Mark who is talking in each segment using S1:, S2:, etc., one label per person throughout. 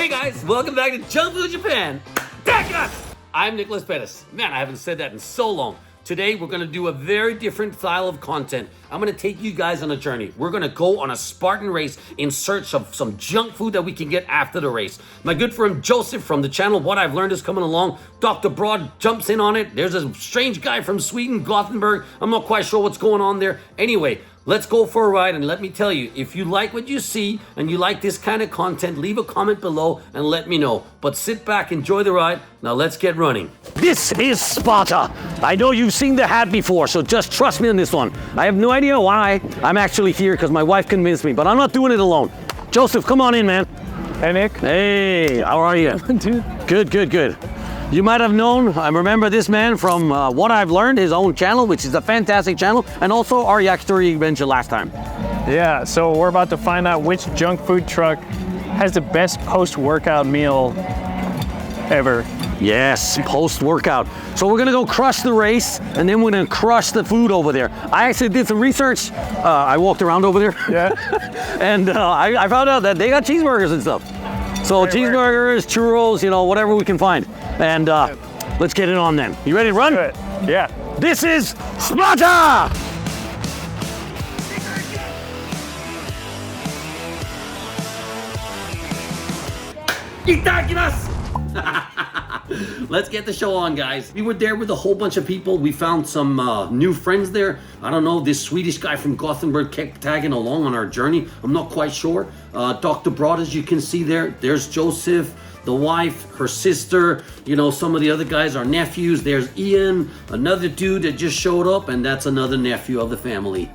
S1: Hey guys, welcome back to Junk Food Japan. I'm Nicholas Pettas. Man, I haven't said that in so long. Today, we're gonna do a very different style of content. I'm gonna take you guys on a journey. We're gonna go on a Spartan race in search of some junk food that we can get after the race. My good friend Joseph from the channel What I've Learned is coming along. Dr. Broad jumps in on it. There's a strange guy from Sweden, Gothenburg. I'm not quite sure what's going on there. Anyway, let's go for a ride, and let me tell you, if you like what you see and you like this kind of content, leave a comment below and let me know. But sit back, enjoy the ride. Now let's get running. This is Sparta. I know you've seen the hat before, so just trust me on this one. I have no idea why I'm actually here because my wife convinced me, but I'm not doing it alone. Joseph, come on in, man.
S2: Hey, Nick.
S1: Hey, how are you?
S2: Dude.
S1: Good. You might have known, I remember this man from What I've Learned, his own channel, which is a fantastic channel, and also our Yakitori adventure last time.
S2: Yeah, so we're about to find out which junk food truck has the best post-workout meal ever.
S1: Yes, post-workout. So we're gonna go crush the race, and then we're gonna crush the food over there. I actually did some research. I walked around over there.
S2: Yeah.
S1: And I found out that they got cheeseburgers and stuff. So cheeseburgers, churros, you know, whatever we can find. And let's get it on then. You ready to run?
S2: Good. Yeah.
S1: This is Sparta! Let's get the show on, guys. We were there with a whole bunch of people. We found some new friends there. I don't know, this Swedish guy from Gothenburg kept tagging along on our journey. I'm not quite sure. Dr. Broad, as you can see there. There's Joseph, the wife, her sister, you know, some of the other guys, our nephews. There's Ian, another dude that just showed up, and that's another nephew of the family.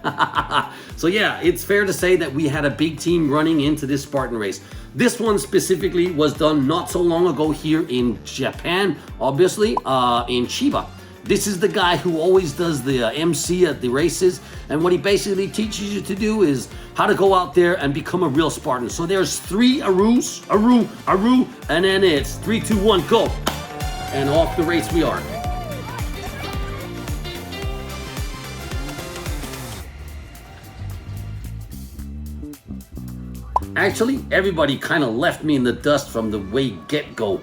S1: So yeah, it's fair to say that we had a big team running into this Spartan race. This one specifically was done not so long ago here in Japan, obviously, in Chiba. This is the guy who always does the MC at the races, and what he basically teaches you to do is how to go out there and become a real Spartan. So there's 3 Arus, Aru, and then it's 3, 2, 1, go. And off the race we are. Actually, everybody kind of left me in the dust from the way get-go.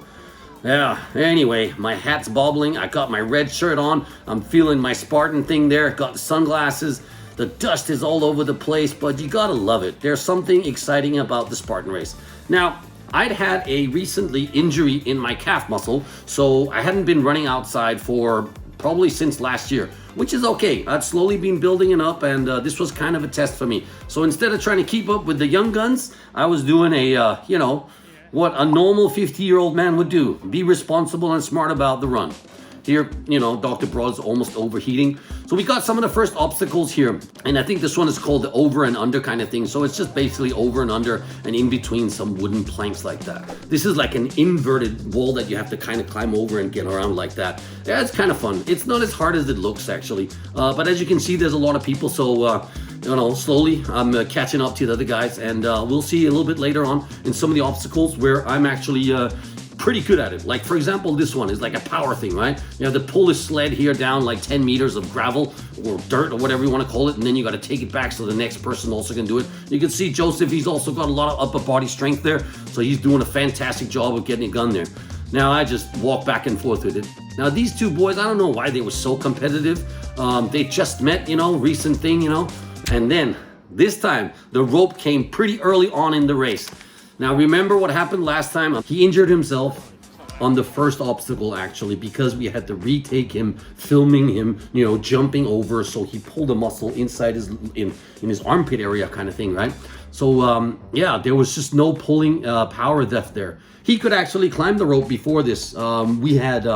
S1: Yeah, anyway, my hat's bobbling. I got my red shirt on. I'm feeling my Spartan thing there. Got the sunglasses. The dust is all over the place, but you gotta love it. There's something exciting about the Spartan race. Now, I'd had a recently injury in my calf muscle, so I hadn't been running outside for probably since last year, which is okay. I'd slowly been building it up, and this was kind of a test for me. So instead of trying to keep up with the young guns, I was doing a, you know, what a normal 50-year-old man would do. Be responsible and smart about the run. Here, you know, Dr. Broad's almost overheating. So we got some of the first obstacles here. And I think this one is called the over and under kind of thing. So it's just basically over and under and in between some wooden planks like that. This is like an inverted wall that you have to kind of climb over and get around like that. Yeah, it's kind of fun. It's not as hard as it looks, actually. But as you can see, there's a lot of people. So, you know, slowly I'm catching up to the other guys. And we'll see a little bit later on in some of the obstacles where I'm actually pretty good at it. Like, for example, this one is like a power thing, right? You have to pull this sled here down like 10 meters of gravel or dirt or whatever you want to call it, and then you got to take it back so the next person also can do it. You can see Joseph, he's also got a lot of upper body strength there, so he's doing a fantastic job of getting it done there. Now I just walk back and forth with it. Now these two boys, I don't know why they were so competitive. They just met, you know, recent thing, you know, and then this time the rope came pretty early on in the race. Now remember what happened last time? He injured himself on the first obstacle, actually, because we had to retake him, filming him, you know, jumping over. So he pulled a muscle inside his in his armpit area kind of thing, right? So yeah, there was just no pulling power left there. He could actually climb the rope before this. We had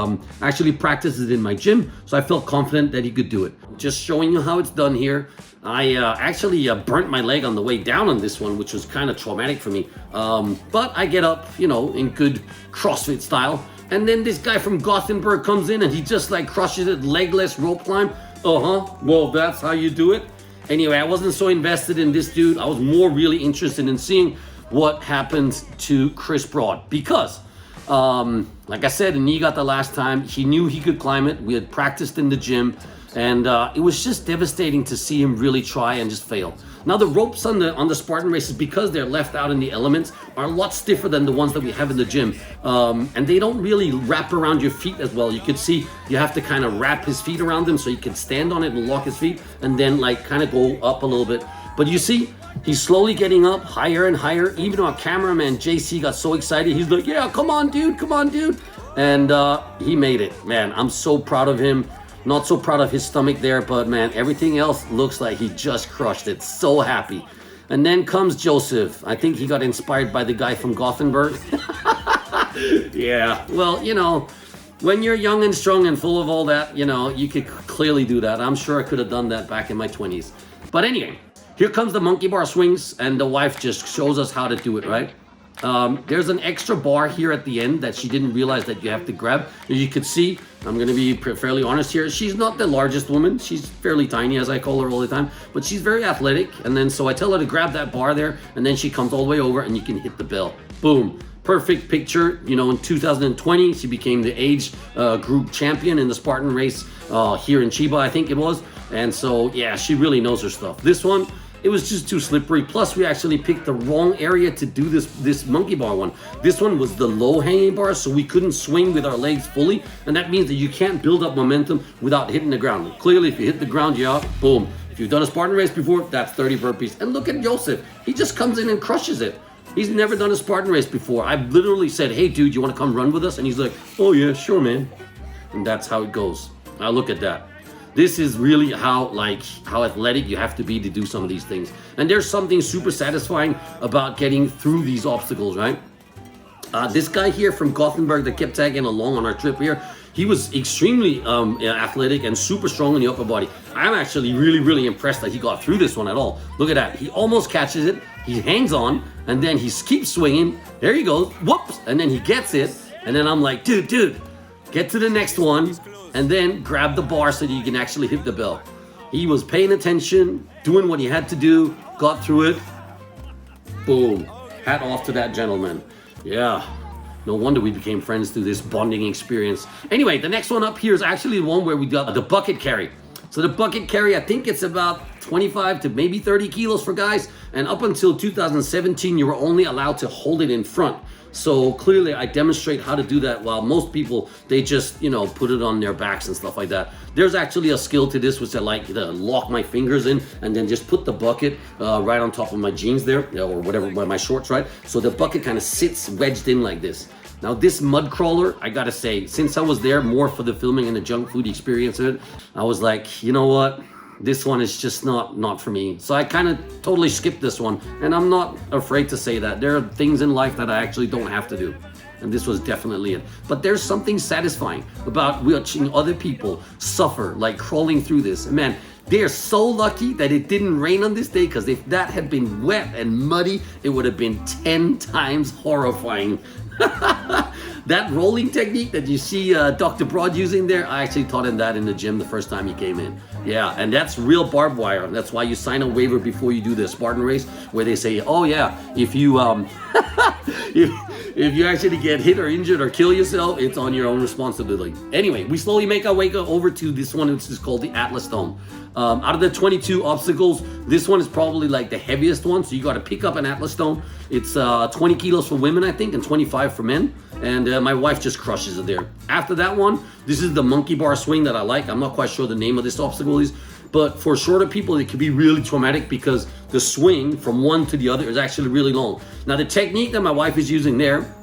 S1: actually practiced it in my gym, so I felt confident that he could do it. Just showing you how it's done here. I actually burnt my leg on the way down on this one, which was kind of traumatic for me. But I get up, you know, in good CrossFit style. And then this guy from Gothenburg comes in and he just like crushes it, legless rope climb. Well, that's how you do it. Anyway, I wasn't so invested in this dude. I was more really interested in seeing what happened to Chris Broad. Because, like I said in Niigata last time, he knew he could climb it. We had practiced in the gym. And it was just devastating to see him really try and just fail. Now the ropes on the Spartan races, because they're left out in the elements, are a lot stiffer than the ones that we have in the gym, and they don't really wrap around your feet as well. You could see you have to kind of wrap his feet around them so he can stand on it and lock his feet, and then like kind of go up a little bit. But you see, he's slowly getting up higher and higher. Even our cameraman JC got so excited. He's like, "Yeah, come on, dude," and he made it. Man, I'm so proud of him. Not so proud of his stomach there, but man, everything else looks like he just crushed it. So happy. And then comes Joseph. I think he got inspired by the guy from Gothenburg. Yeah, well, you know, when you're young and strong and full of all that, you know, you could clearly do that. I'm sure I could have done that back in my 20s. But anyway, here comes the monkey bar swings, and the wife just shows us how to do it, right? There's an extra bar here at the end that she didn't realize that you have to grab. As you can see, I'm going to be fairly honest here. She's not the largest woman. She's fairly tiny, as I call her all the time, but she's very athletic. And then so I tell her to grab that bar there, and then she comes all the way over and you can hit the bell. Boom. Perfect picture. You know, in 2020, she became the age group champion in the Spartan race here in Chiba, I think it was. And so, yeah, she really knows her stuff. This one, it was just too slippery. Plus, we actually picked the wrong area to do this monkey bar one. This one was the low hanging bar, so we couldn't swing with our legs fully. And that means that you can't build up momentum without hitting the ground. Clearly, if you hit the ground, you're out. Boom. If you've done a Spartan race before, that's 30 burpees. And look at Joseph. He just comes in and crushes it. He's never done a Spartan race before. I literally said, "Hey, dude, you want to come run with us?" And he's like, "Oh, yeah, sure, man." And that's how it goes. Now, look at that. This is really how athletic you have to be to do some of these things. And there's something super satisfying about getting through these obstacles, right? This guy here from Gothenburg that kept tagging along on our trip here, he was extremely athletic and super strong in the upper body. I'm actually really impressed that he got through this one at all. Look at that. He almost catches it. He hangs on, and then he keeps swinging. There he goes. Whoops. And then he gets it. And then I'm like, dude, get to the next one. And then grab the bar so that you can actually hit the bell. He was paying attention, doing what he had to do, got through it. Boom. Hat off to that gentleman. Yeah. No wonder we became friends through this bonding experience. Anyway, the next one up here is actually the one where we got the bucket carry. So the bucket carry, I think it's about 25 to maybe 30 kilos for guys. And up until 2017, you were only allowed to hold it in front. So clearly I demonstrate how to do that, while most people, they just, you know, put it on their backs and stuff like that. There's actually a skill to this, which I like to lock my fingers in and then just put the bucket right on top of my jeans there, or whatever, my shorts, right? So the bucket kind of sits wedged in like this. Now this mud crawler, I gotta say, since I was there more for the filming and the junk food experience of it, I was like, you know what? This one is just not for me. So I kind of totally skipped this one. And I'm not afraid to say that. There are things in life that I actually don't have to do. And this was definitely it. But there's something satisfying about watching other people suffer, like crawling through this. And man, they are so lucky that it didn't rain on this day, because if that had been wet and muddy, it would have been 10 times horrifying. That rolling technique that you see Dr. Broad using there, I actually taught him that in the gym the first time he came in. Yeah, and that's real barbed wire. That's why you sign a waiver before you do the Spartan race, where they say, oh yeah, if you if you actually get hit or injured or kill yourself, it's on your own responsibility. Anyway, we slowly make our way over to this one, which is called the Atlas Dome. Out of the 22 obstacles, this one is probably like the heaviest one, so you got to pick up an Atlas Dome. It's 20 kilos for women, I think, and 25 for men. And my wife just crushes it there. After that one, this is the monkey bar swing that I like. I'm not quite sure the name of this obstacle is, but for shorter people, it can be really traumatic because the swing from one to the other is actually really long. Now, the technique that my wife is using there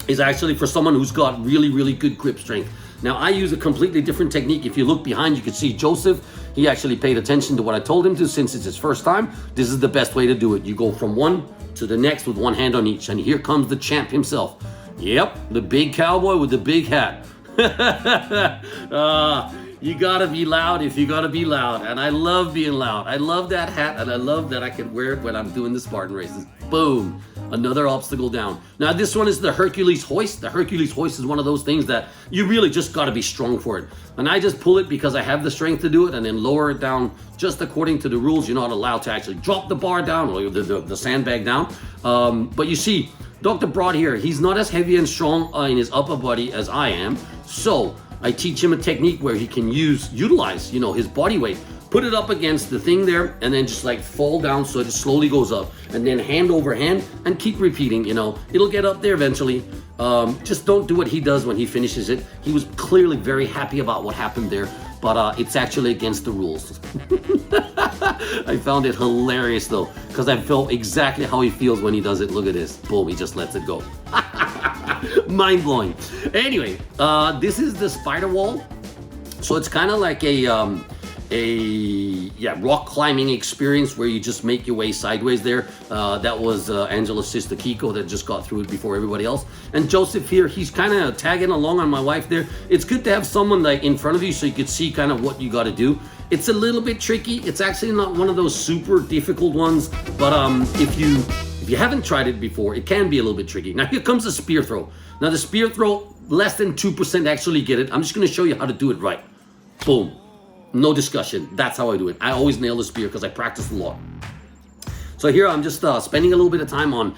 S1: is actually for someone who's got really good grip strength. Now, I use a completely different technique. If you look behind, you can see Joseph. He actually paid attention to what I told him to, since it's his first time. This is the best way to do it. You go from one to the next with one hand on each. And here comes the champ himself. Yep, the big cowboy with the big hat. You gotta be loud if you gotta be loud. And I love being loud. I love that hat, and I love that I can wear it when I'm doing the Spartan races. Boom, another obstacle down. Now this one is the Hercules hoist. The Hercules hoist is one of those things that you really just gotta be strong for it. And I just pull it because I have the strength to do it, and then lower it down just according to the rules. You're not allowed to actually drop the bar down or the sandbag down. But you see, Dr. Broad here, he's not as heavy and strong in his upper body as I am. So I teach him a technique where he can utilize, his body weight, put it up against the thing there, and then just like fall down so it slowly goes up, and then hand over hand, and keep repeating. You know, it'll get up there eventually. Just don't do what he does when he finishes it. He was clearly very happy about what happened there, but it's actually against the rules. I found it hilarious though, because I felt exactly how he feels when he does it. Look at this. Boom, he just lets it go. Mind-blowing. Anyway, this is the spider wall. So it's kind of like a rock climbing experience where you just make your way sideways there. That was Angela's sister Kiko that just got through it before everybody else. And Joseph here, he's kind of tagging along on my wife there. It's good to have someone like in front of you so you could see kind of what you got to do. It's a little bit tricky. It's actually not one of those super difficult ones, but if you haven't tried it before, it can be a little bit tricky. Now here comes the spear throw. Now the spear throw, less than 2% actually get it. I'm just going to show you how to do it right. Boom. No discussion. That's how I do it. I always nail the spear because I practice a lot. So here I'm just spending a little bit of time on,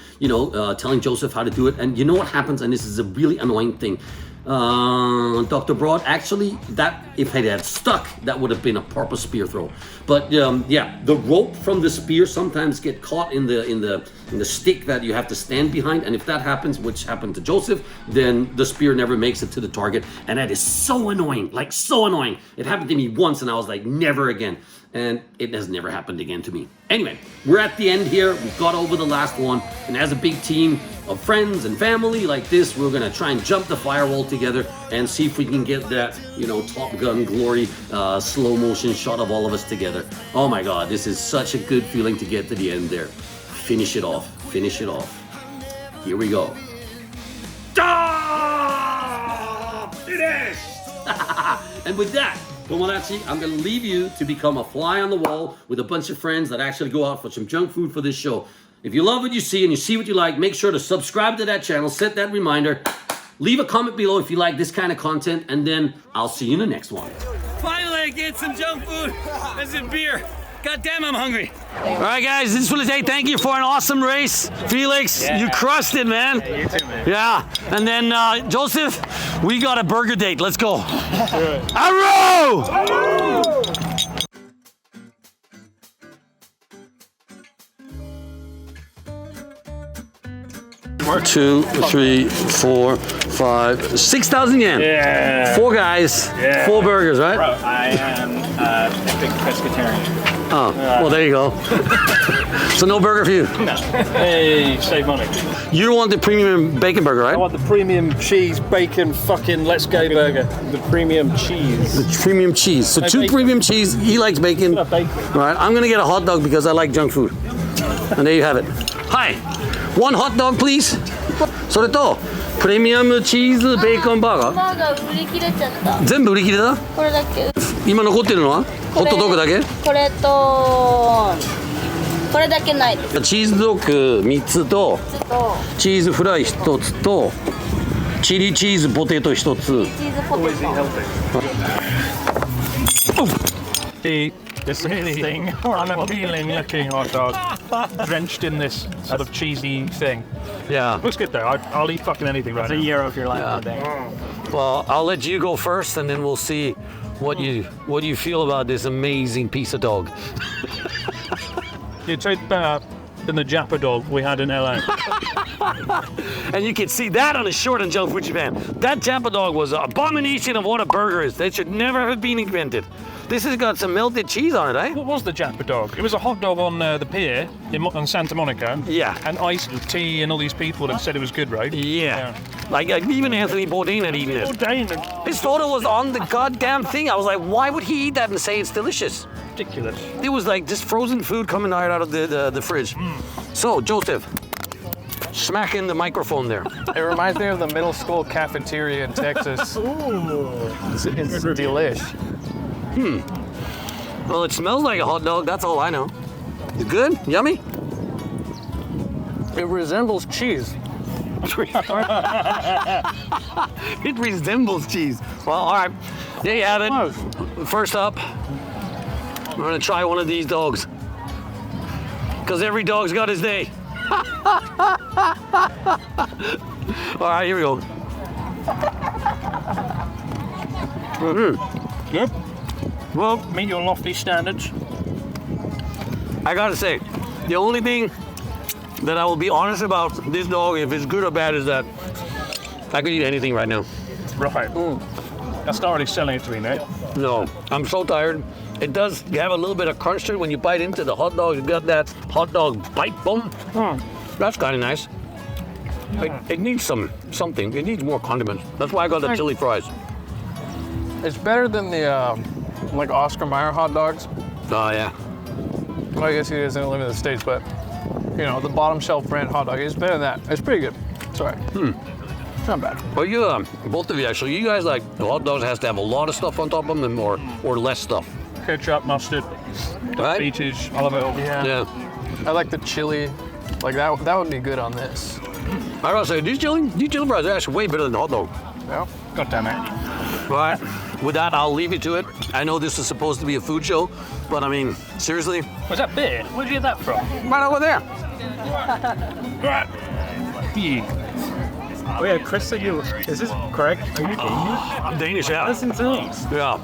S1: telling Joseph how to do it. And you know what happens? And this is a really annoying thing. Dr. Broad, actually, that if it had stuck, that would have been a proper spear throw. But yeah, the rope from the spear sometimes get caught in the stick that you have to stand behind, and if that happens, which happened to Joseph, then the spear never makes it to the target, and that is so annoying, like so annoying. It happened to me once, and I was like, never again. And it has never happened again to me. Anyway, we're at the end here. We've got over the last one. And as a big team of friends and family like this, we're gonna try and jump the firewall together and see if we can get that, Top Gun glory, slow motion shot of all of us together. Oh my God, this is such a good feeling to get to the end there. Finish it off, finish it off. Here we go. Ah! Finished! And with that, Tomodachi, I'm going to leave you to become a fly on the wall with a bunch of friends that actually go out for some junk food for this show. If you love what you see and you see what you like, make sure to subscribe to that channel, set that reminder, leave a comment below if you like this kind of content, and then I'll see you in the next one. Finally, I get some junk food and some beer. God damn, I'm hungry. All right, guys, this was a thank you for an awesome race. Felix, you crushed it, man.
S2: Yeah, you too, man.
S1: Yeah, and then Joseph, we got a burger date. Let's go. Arrow! 2, 3, 4, 5, 6,000 yen.
S2: Yeah.
S1: 4 guys, 4 burgers, right?
S2: Bro, I am a big pescatarian.
S1: Oh, well, there you go. So no burger for you.
S2: No. Hey, save money.
S1: You want the premium bacon burger, right?
S2: I want the premium cheese, bacon, fucking let's go burger. The premium cheese.
S1: The premium cheese. So 2
S2: bacon.
S1: premium cheese. He likes bacon.
S2: Bacon.
S1: All right, I'm gonna get a hot dog because I like junk food. And there you have it. Hi, 1 hot dog, please. それとプレミアムチーズベーコンバーガー。
S3: バーガー売り切れちゃった。
S1: 全部売り切れだ。
S3: これだけ。
S1: 今残ってるのはホットドッグだけ？
S3: これとこれだけないです。
S1: チーズドッグ3つとチーズフライ1つとチリチーズポテト1つ。
S3: チーズポテト。
S2: This thing, unappealing looking hot dog, drenched in this sort of cheesy thing.
S1: Yeah.
S2: Looks good though. I'll eat fucking anything right now.
S4: €1 if you're like that.
S1: Well, I'll let you go first, and then we'll see what you feel about this amazing piece of dog.
S2: It tastes better than the Japa dog we had in LA.
S1: And you can see that on a short on Junk Food Japan. That Japa dog was an abomination of what a burger is. That should never have been invented. This has got some melted cheese on it, eh?
S2: What was the Japa dog? It was a hot dog on the pier on Santa Monica.
S1: Yeah.
S2: And iced tea and all these people that said it was good, right?
S1: Yeah. Like even Anthony Bourdain had eaten it.
S2: Bourdain.
S1: His photo was on the goddamn thing. I was like, why would he eat that and say it's delicious?
S2: Ridiculous.
S1: It was like just frozen food coming right out of the fridge. So, Joseph, smack in the microphone there.
S4: It reminds me of the middle school cafeteria in Texas.
S2: Ooh.
S4: It's delish.
S1: Well, it smells like a hot dog. That's all I know. It's good? Yummy?
S4: It resembles cheese.
S1: It resembles cheese. Well, all right. There you have it. First up, we're going to try one of these dogs. Because every dog's got his day. All right, here we go.
S2: Yep.
S1: Well,
S2: Meet your lofty standards.
S1: I gotta say, the only thing that I will be honest about this dog, if it's good or bad, is that I could eat anything right now.
S2: Right. That's not already selling it to me, mate.
S1: No, I'm so tired. It does have a little bit of crunch to it when you bite into the hot dog. You got that hot dog bite bone. That's kind of nice. It needs something. It needs more condiments. That's why I got the chili fries.
S4: It's better than the like Oscar Mayer hot dogs.
S1: Oh yeah.
S4: Well, I guess he doesn't live in the States, but you know, the bottom shelf brand hot dog is better than that. It's pretty good. It's all right. It's not bad.
S1: Well, you, both of you actually, you guys like the hot dogs has to have a lot of stuff on top of them or less stuff.
S2: Ketchup, mustard,
S1: Right?
S2: beetage, olive oil.
S4: Yeah. I like the chili. Like that would be good on this.
S1: I gotta say, these chili fries are actually way better than the hot dog.
S4: Yeah.
S2: God damn it.
S1: Right. With that, I'll leave you to it. I know this is supposed to be a food show, but I mean, seriously,
S2: Was that beer? Where did you get that from?
S1: right over there.
S2: Right. Oh yeah, Chris said you. Is this correct? Are you Danish?
S1: I'm Danish, yeah.
S2: That's insane.
S1: Yeah.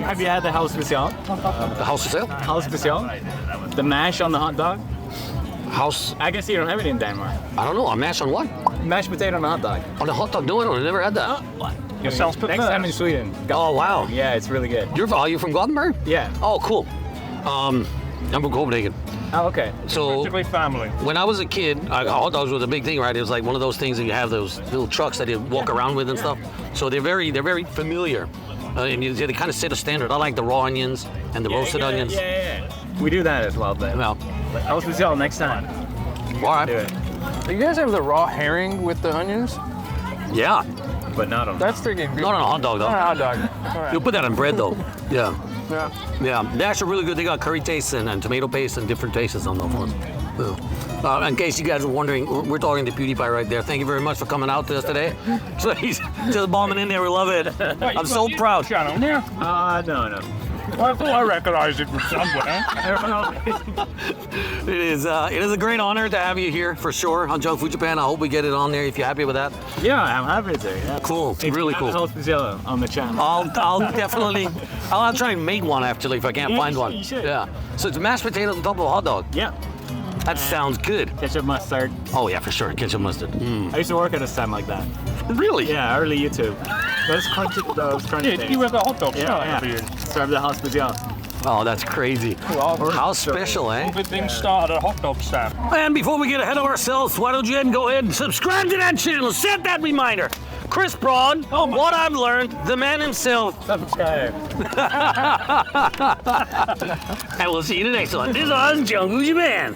S2: Have you had the house special?
S1: The house of sale?
S2: House special? The mash on the hot dog?
S1: House,
S2: I guess you don't have it in Denmark.
S1: I don't know, a mash on what?
S2: Mashed potato on a hot dog.
S1: On the hot dog? No, I never had that.
S2: It sounds Next time in Sweden.
S1: Oh, wow.
S2: Yeah, it's really good.
S1: Are you from Gothenburg?
S2: Yeah.
S1: Oh, cool. I'm from Copenhagen.
S2: Oh, okay.
S1: So
S2: family.
S1: when I was a kid, hot dogs was a big thing, right? It was like one of those things that you have those little trucks that you walk around with and stuff. So they're very familiar. And they kind of set a standard. I like the raw onions and the roasted onions.
S2: Yeah. We do that as well, but
S1: Well,
S2: house special next time.
S1: all right.
S2: Do it.
S4: Do you guys have the raw herring with the onions?
S1: Yeah.
S2: But not on.
S4: That's freaking good.
S1: Not on a hot dog,
S4: Not
S1: though.
S4: a hot dog. All right.
S1: You'll put that on bread, though. Yeah.
S4: Yeah.
S1: Yeah. They're actually really good. They got curry taste and tomato paste and different tastes on those ones. Yeah. In case you guys are wondering, we're talking to PewDiePie right there. Thank you very much for coming out to us today. So he's just bombing in there. We love it. I'm so proud.
S2: Channel? Yeah. No. I thought I recognized it from somewhere.
S1: It is a great honor to have you here for sure on Junk Food Japan. I hope we get it on there if you're happy with that.
S2: Yeah, I'm happy to. Yeah.
S1: Cool, really cool.
S2: House special on the channel.
S1: I'll definitely, I'll try and make one actually if I can't find one.
S2: You should.
S1: Yeah. So it's mashed potatoes on top of a hot dog.
S2: Yeah.
S1: That sounds good.
S2: Ketchup, mustard.
S1: Oh yeah, for sure. Ketchup mustard.
S2: I used to work at a stand like that.
S1: Really?
S2: Yeah, early YouTube. Those crunchy things.
S5: You work at hot dog
S2: Yeah. Serve the house special.
S1: Oh, that's crazy. How special, eh?
S5: Everything started at a hot dog stand.
S1: And before we get ahead of ourselves, why don't you go ahead and subscribe to that channel? Set that reminder. Chris Broad, what I've learned, the man himself.
S2: Subscribe.
S1: And we'll see you in the next one. This is Junk Food Japan.